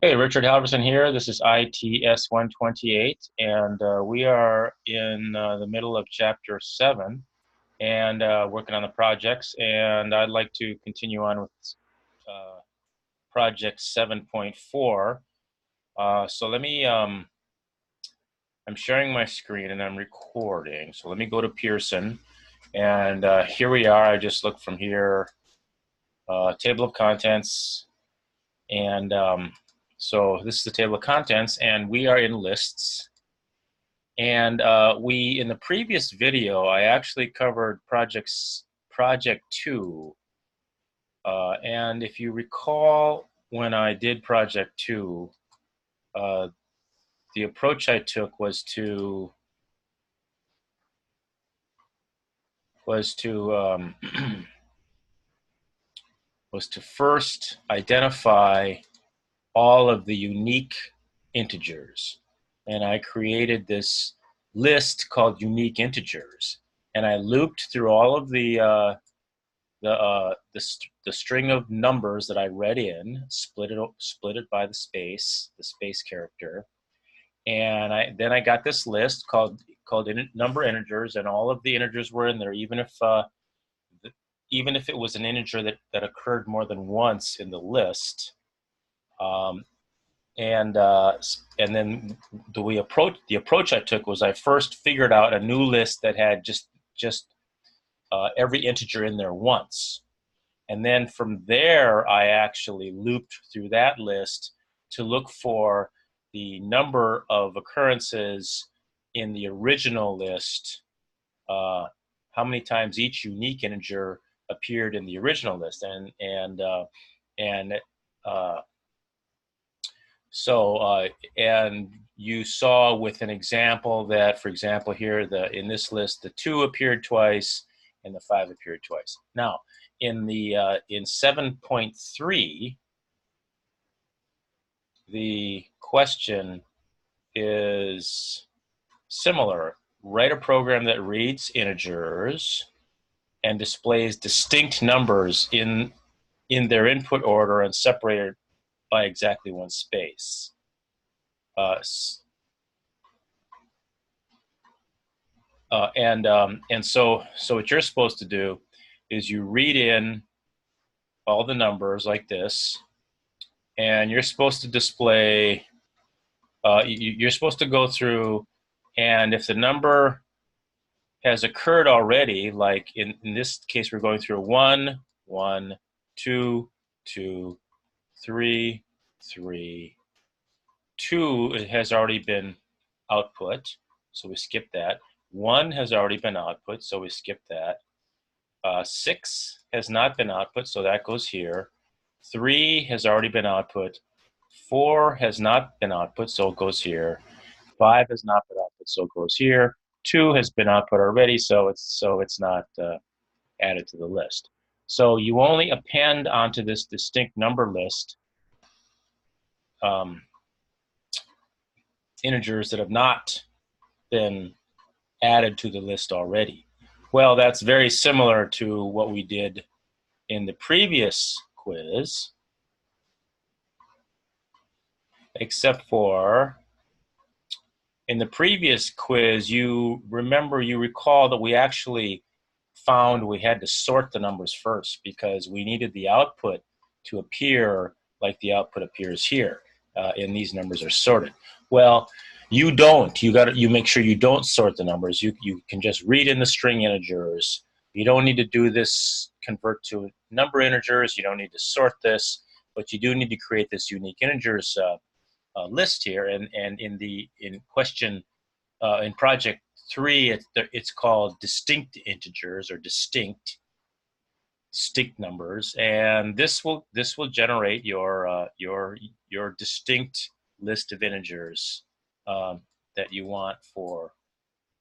Hey, Richard Halverson here. This is ITS 128, and we are in the middle of Chapter 7 and working on the projects. And I'd like to continue on with uh, Project 7.4. I'm sharing my screen and I'm recording. So let me go to Pearson. And here we are. I just looked from here, table of contents. And so this is the table of contents, and we are in lists. And in the previous video, I actually covered project 2. And if you recall, when I did project 2, uh, the approach I took was to was to first identify all of the unique integers. And I created this list called unique integers. And I looped through all of the string of numbers that I read in, split it by the space character, and then I got this list called number integers, and all of the integers were in there, even if it was an integer that occurred more than once in the list. Um, and then the approach I took was I first figured out a new list that had just every integer in there once. And then from there, I actually looped through that list to look for the number of occurrences in the original list, how many times each unique integer appeared in the original list. And so and you saw with an example that, for example, here in this list, the 2 appeared twice and the 5 appeared twice. Now, in 7.3, the question is similar. Write a program that reads integers and displays distinct numbers in their input order and separated by exactly one space. And so what you're supposed to do is you read in all the numbers like this, and you're supposed to display, you're supposed to go through, and if the number has occurred already, like in this case, we're going through 1, 1, 2, 2, 3, 3, 2, it has already been output, so we skip that. 1 has already been output, so we skip that. 6 has not been output, so that goes here. 3 has already been output. 4 has not been output, so it goes here. 5 has not been output, so it goes here. 2 has been output already, so it's not added to the list. So you only append onto this distinct number list integers that have not been added to the list already. Well, that's very similar to what we did in the previous quiz, except for in the previous quiz, you recall that we actually found we had to sort the numbers first because we needed the output to appear like the output appears here, and these numbers are sorted. Well, you don't. You make sure you don't sort the numbers. You can just read in the string integers. You don't need to do this convert to number integers. You don't need to sort this, but you do need to create this unique integers list here. And in question in project 3, it's called distinct integers or distinct numbers, and this will generate your distinct list of integers that you want for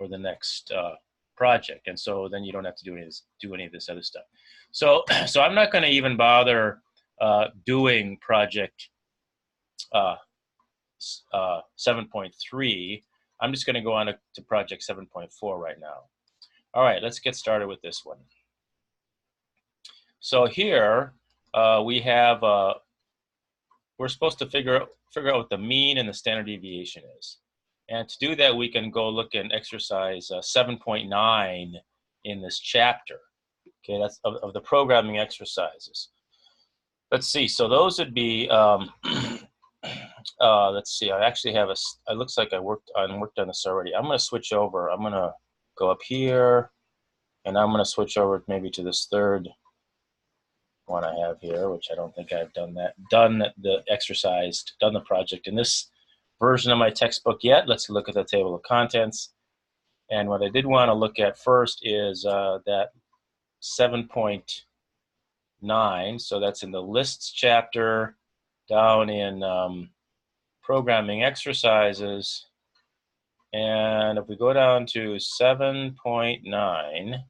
the next project. And so then you don't have to do any of this other stuff. So I'm not going to even bother doing project 7.3. I'm just going to go on to project 7.4 right now. All right, let's get started with this one. So here we have we're supposed to figure out what the mean and the standard deviation is. And to do that, we can go look at exercise 7.9 in this chapter. Okay, that's of the programming exercises. Let's see. So those would be. Let's see. I actually have a. It looks like I worked on this already. I'm going to switch over. I'm going to go up here, and I'm going to switch over maybe to this third one I have here, which I don't think I've done the exercise, done the project in this version of my textbook yet. Let's look at the table of contents. And what I did want to look at first is that 7.9. So that's in the lists chapter down in programming exercises. And if we go down to 7.9,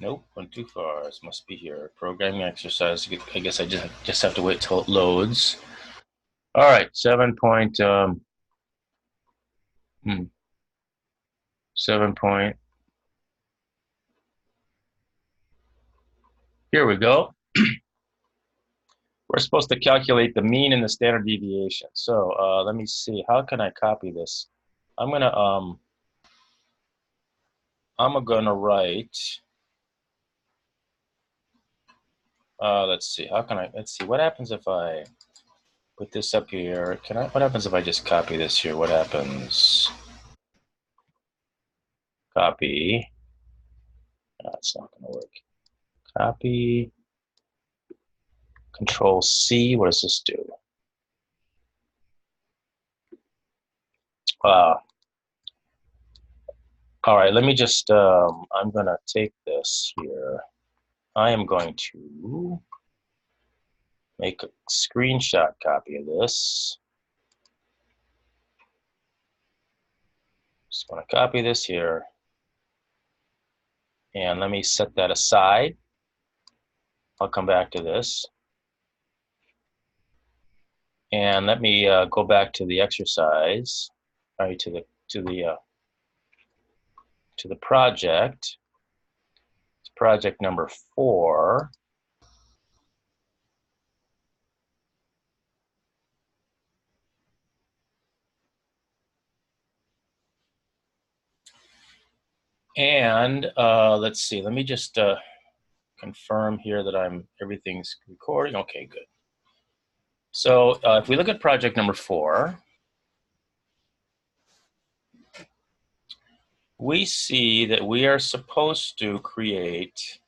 nope, went too far. This must be here. Programming exercise. I guess I just have to wait till it loads. All right, 7 point. 7 point. Here we go. We're supposed to calculate the mean and the standard deviation. So let me see. How can I copy this? I'm gonna write. Let's see. How can I? Let's see. What happens if I put this up here? What happens if I just copy this here? What happens? Copy. That's not gonna work. Copy. Control C. What does this do? All right. Let me just. I'm gonna take this here. I am going to make a screenshot copy of this. Just want to copy this here. And let me set that aside. I'll come back to this. And let me go back to the exercise, right, to the project. It's project number 4. And let's see. Let me just confirm here that everything's recording. Okay, good. So if we look at project number 4, we see that we are supposed to create,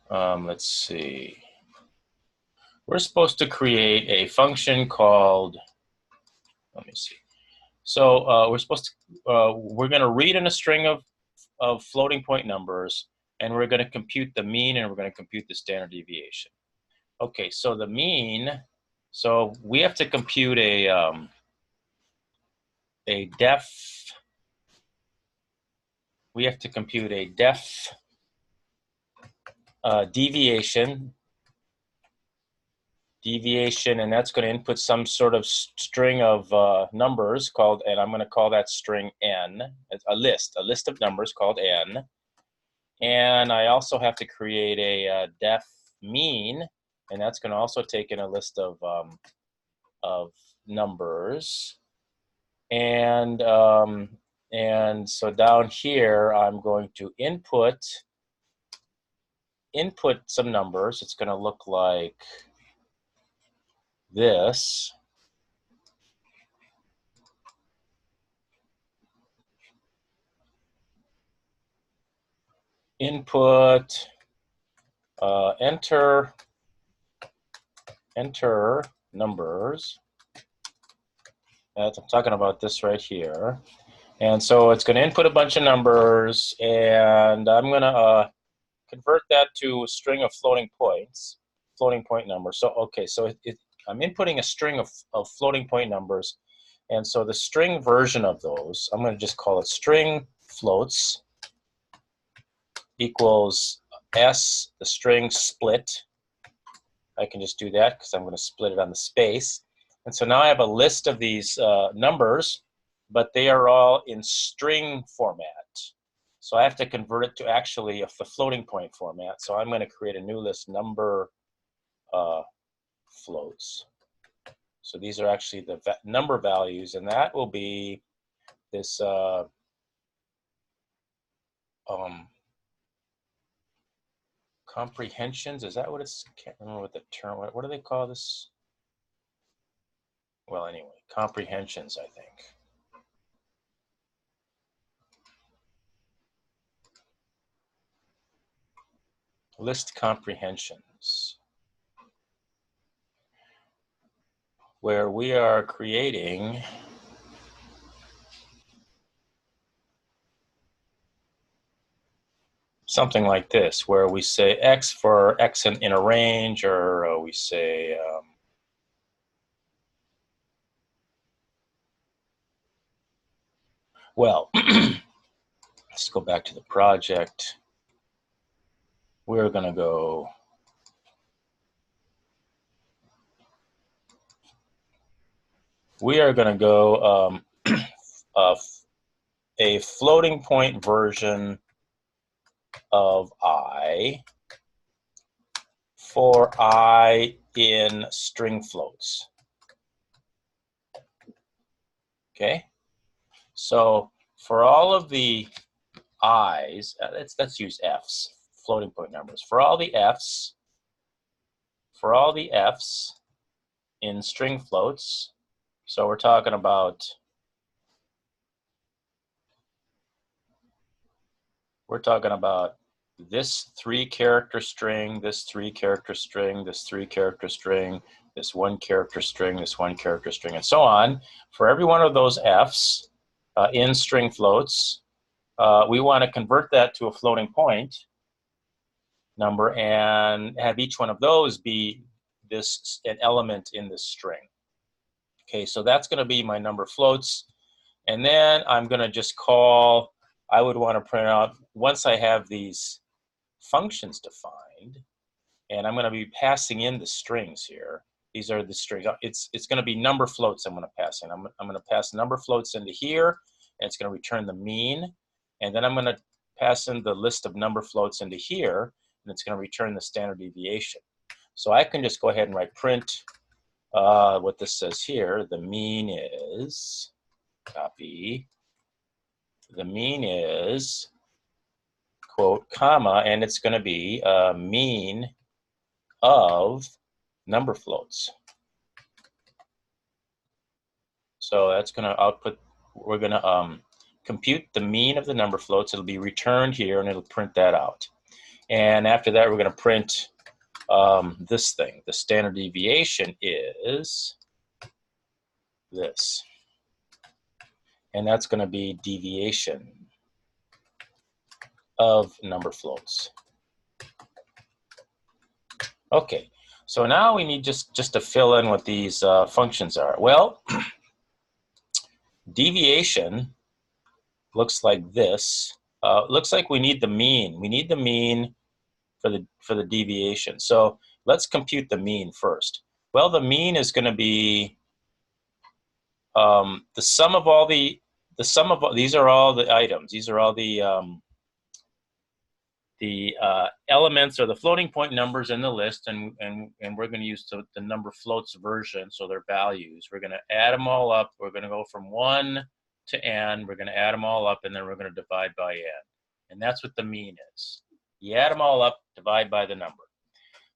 let's see, we're supposed to create a function called, let me see. So we're going to read in a string of floating point numbers, and we're going to compute the mean, and we're going to compute the standard deviation. Okay, so the mean, so we have to compute a deviation, and that's going to input some sort of string of numbers called, and I'm going to call that string n. It's a list of numbers called n. And I also have to create a def mean, and that's going to also take in a list of numbers. And so down here, I'm going to input some numbers. It's going to look like this. Input, enter numbers. I'm talking about this right here. And so it's going to input a bunch of numbers, and I'm going to convert that to a string of floating point numbers. So, okay, so I'm inputting a string of floating point numbers. And so the string version of those, I'm going to just call it string floats equals s, the string split. I can just do that because I'm going to split it on the space. And so now I have a list of these numbers, but they are all in string format. So I have to convert it to actually the floating point format. So I'm going to create a new list, number floats. So these are actually the number values, and that will be this comprehensions. Is that what it's? Can't remember what the term. What do they call this? Well, anyway, comprehensions, I think. List comprehensions, where we are creating something like this, where we say X for X in a range, or we say well, let's go back to the project. We're going to go a floating point version of I for I in string floats. Okay, so for all of the I's, let's use F's, floating point numbers. For all the F's in string floats, so we're talking about this 3-character string, this 3-character string, this 3-character string, this 1-character string, this 1-character string, and so on. For every one of those F's in string floats, we want to convert that to a floating point number and have each one of those be an element in this string. Okay, so that's going to be my number floats. And then I'm going to just call, I would want to print out, once I have these functions defined, and I'm going to be passing in the strings here. These are the strings. It's going to be number floats I'm going to pass in. I'm going to pass number floats into here, and it's going to return the mean. And then I'm going to pass in the list of number floats into here, and it's going to return the standard deviation. So I can just go ahead and write print what this says here. The mean is, copy, the mean is, quote, comma, and it's going to be mean of number floats. So that's going to output, we're going to compute the mean of the number floats. It'll be returned here, and it'll print that out. And after that, we're going to print this thing. The standard deviation is this. And that's going to be deviation of number floats. Okay, so now we need just to fill in what these functions are. Well, deviation looks like this. Looks like we need the mean. We need the mean for the deviation. So let's compute the mean first. Well, the mean is going to be the sum of all these are all the items. These are all the elements or the floating point numbers in the list, and we're going to use the number floats version, so they're values. We're going to add them all up. We're going to go from 1 to n. We're going to add them all up, and then we're going to divide by n. And that's what the mean is. You add them all up, divide by the number.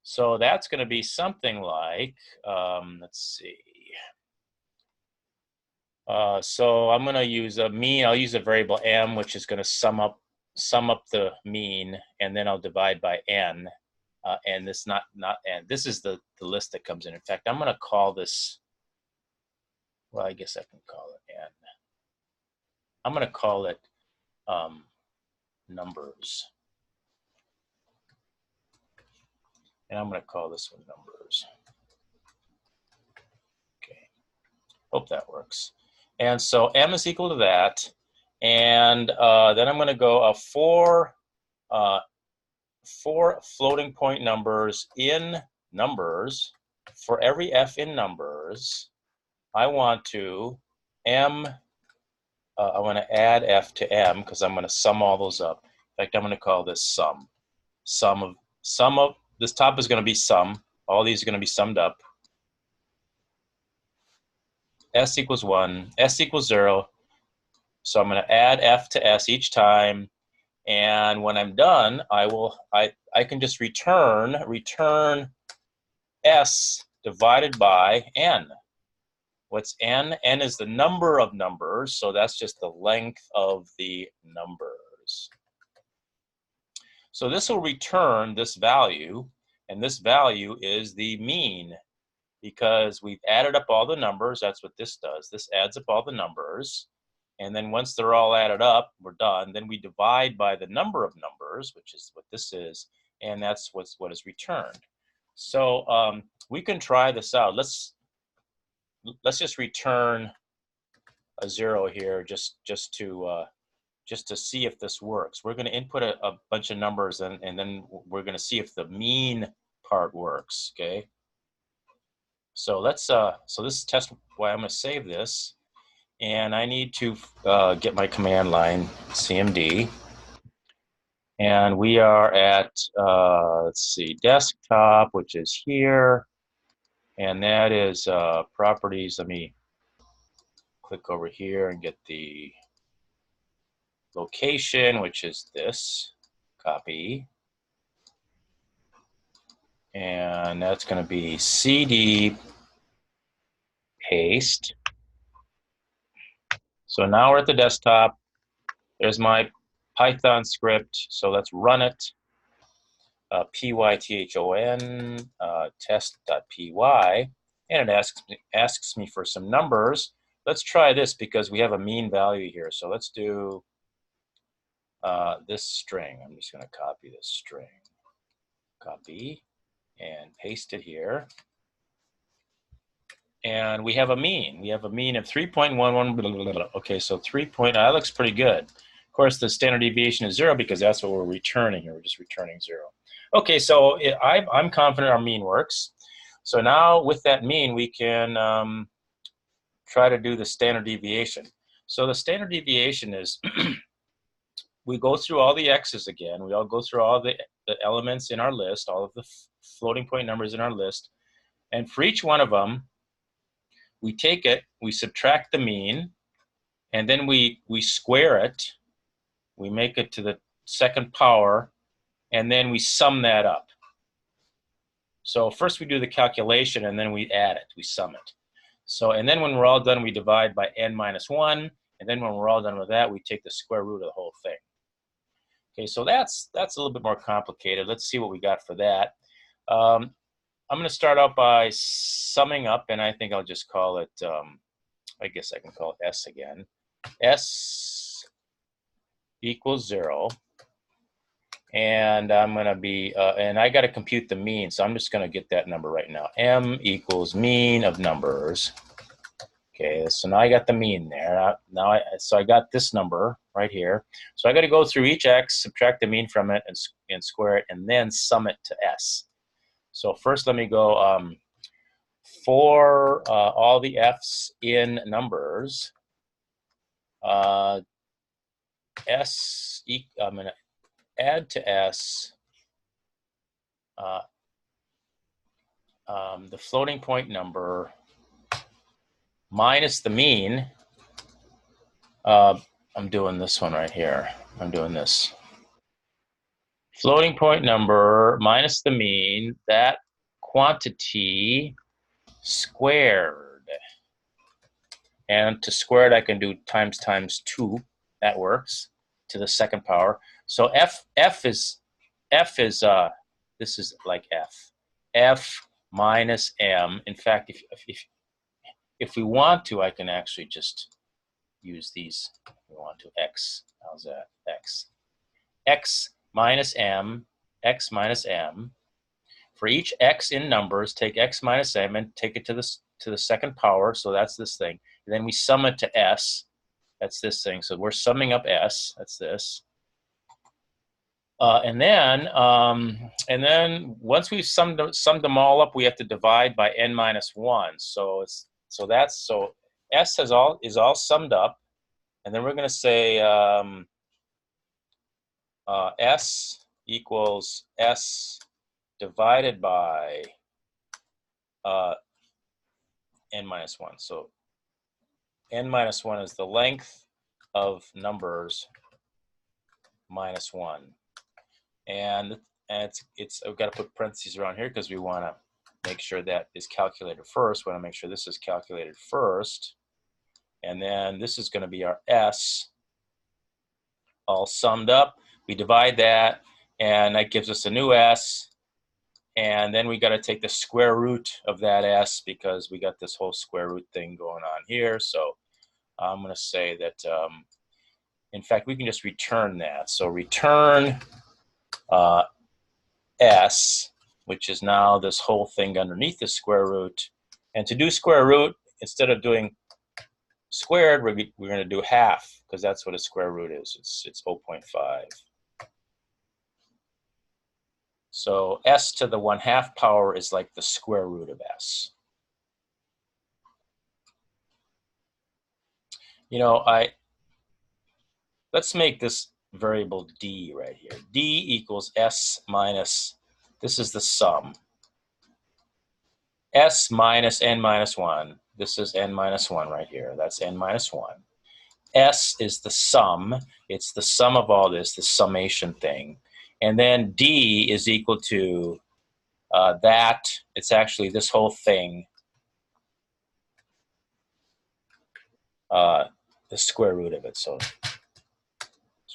So that's going to be something like, let's see. So I'm going to use a mean. I'll use a variable m, which is going to sum up the mean, and then I'll divide by n. And this n. This is the list that comes in. In fact, I'm going to call this. Well, I guess I can call it n. I'm going to call it numbers. And I'm going to call this one numbers. Okay. Hope that works. And so m is equal to that. And then I'm going to go four floating point numbers in numbers. For every f in numbers, I want to m I want to add f to m because I'm going to sum all those up. In fact, I'm going to call this sum. Sum of this top is going to be sum. All these are going to be summed up. S equals 1, S equals 0. So I'm going to add f to s each time. And when I'm done, I can just return s divided by n. What's n? N is the number of numbers, so that's just the length of the numbers. So this will return this value, and this value is the mean, because we've added up all the numbers. That's what this does. This adds up all the numbers, and then once they're all added up, we're done. Then we divide by the number of numbers, which is what this is, and that's what is returned. So we can try this out. Let's just return a 0 here, just to see if this works. We're going to input a bunch of numbers, and then we're going to see if the mean part works. Okay. So let's so this is test. Why I'm going to save this, and I need to get my command line cmd, and we are at let's see, desktop, which is here, and that is properties. Let me click over here and get the location, which is this. Copy. And that's going to be cd paste. So now we're at the desktop. There's my Python script. So let's run it. python test.py, and it asks me for some numbers. Let's try this because we have a mean value here. So let's do this string. I'm just going to copy this string. Copy and paste it here. And we have a mean. We have a mean of 3.11. Okay, so that looks pretty good. Of course, the standard deviation is 0 because that's what we're returning here. We're just returning 0. Okay, so I'm confident our mean works. So now with that mean, we can try to do the standard deviation. So the standard deviation is we go through all the x's again. We all go through all the elements in our list, all of the floating point numbers in our list. And for each one of them, we take it, we subtract the mean, and then we square it. We make it to the second power, and then we sum that up. So first we do the calculation, and then we add it, we sum it. So, and then when we're all done, we divide by n minus 1, and then when we're all done with that, we take the square root of the whole thing. Okay, so that's a little bit more complicated. Let's see what we got for that. I'm going to start out by summing up, and I think I'll just call it, I guess I can call it S again. S equals 0. And I'm going to be, and I got to compute the mean, so I'm just going to get that number right now. M equals mean of numbers. Okay, so now I got the mean there. So I got this number right here. So I got to go through each x, subtract the mean from it, and square it, and then sum it to S. So first let me go for all the f's in numbers. I'm going to add to S the floating point number minus the mean. I'm doing this one right here. I'm doing this. Floating point number minus the mean, that quantity squared. And to square it, I can do times 2. That works to the second power. So f is this is like f minus m. In fact, if we want to, I can actually just use these. If we want to, x. How's that? X minus m, x minus m. For each x in numbers, take x minus m and take it to the second power. So that's this thing. And then we sum it to s. That's this thing. So we're summing up s. That's this. And then once we've summed them all up, we have to divide by n minus 1. So s is all summed up. And then we're going to say S equals S divided by n minus 1. So n minus 1 is the length of numbers minus 1. And it's I've got to put parentheses around here because we want to make sure that is calculated first. We want to make sure this is calculated first. And then this is going to be our S all summed up. We divide that, and that gives us a new S. And then we got to take the square root of that S because we got this whole square root thing going on here. So I'm going to say that, in fact, we can just return that. So return S, which is now this whole thing underneath the square root. And to do square root, instead of doing squared, we're going to do half because that's what a square root is. It's 0.5. So S to the 1/2 power is like the square root of S. You know, let's make this variable D right here. D equals S minus, this is the sum. S minus n minus 1. This is n minus 1 right here. That's n minus 1. S is the sum. It's the sum of all this, the summation thing. And then D is equal to that. It's actually this whole thing, the square root of it, so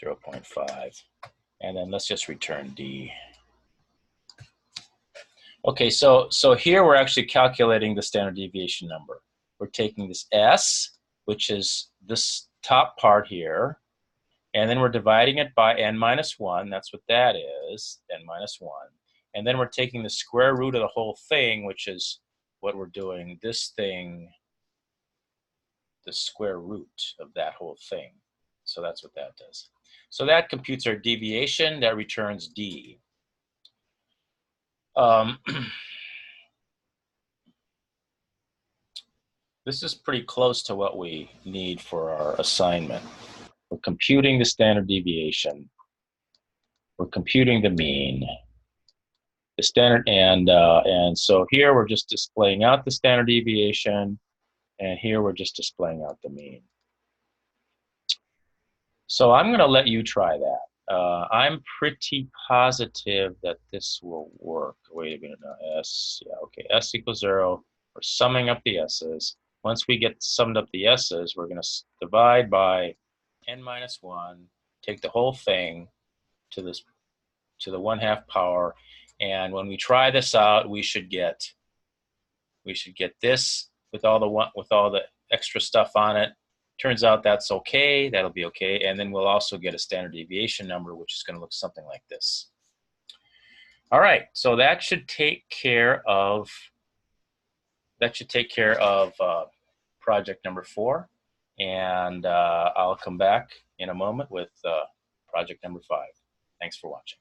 0.5. And then let's just return D. Okay, so here we're actually calculating the standard deviation number. We're taking this S, which is this top part here, and then we're dividing it by n minus 1. That's what that is, n minus 1. And then we're taking the square root of the whole thing, which is what we're doing, this thing, the square root of that whole thing. So that's what that does. So that computes our deviation. That returns D. This is pretty close to what we need for our assignment. We're computing the standard deviation. We're computing the mean. The standard, and so here we're just displaying out the standard deviation, and here we're just displaying out the mean. So I'm going to let you try that. I'm pretty positive that this will work. Wait a minute, now. S, yeah, okay, S equals 0. We're summing up the S's. Once we get summed up the S's, we're going to divide by n minus 1, take the whole thing to the 1/2 power, and when we try this out, we should get this with all the extra stuff on it. Turns out that's okay. That'll be okay, and then we'll also get a standard deviation number, which is going to look something like this. All right, so that should take care of project number 4, and I'll come back in a moment with project number 5. Thanks for watching.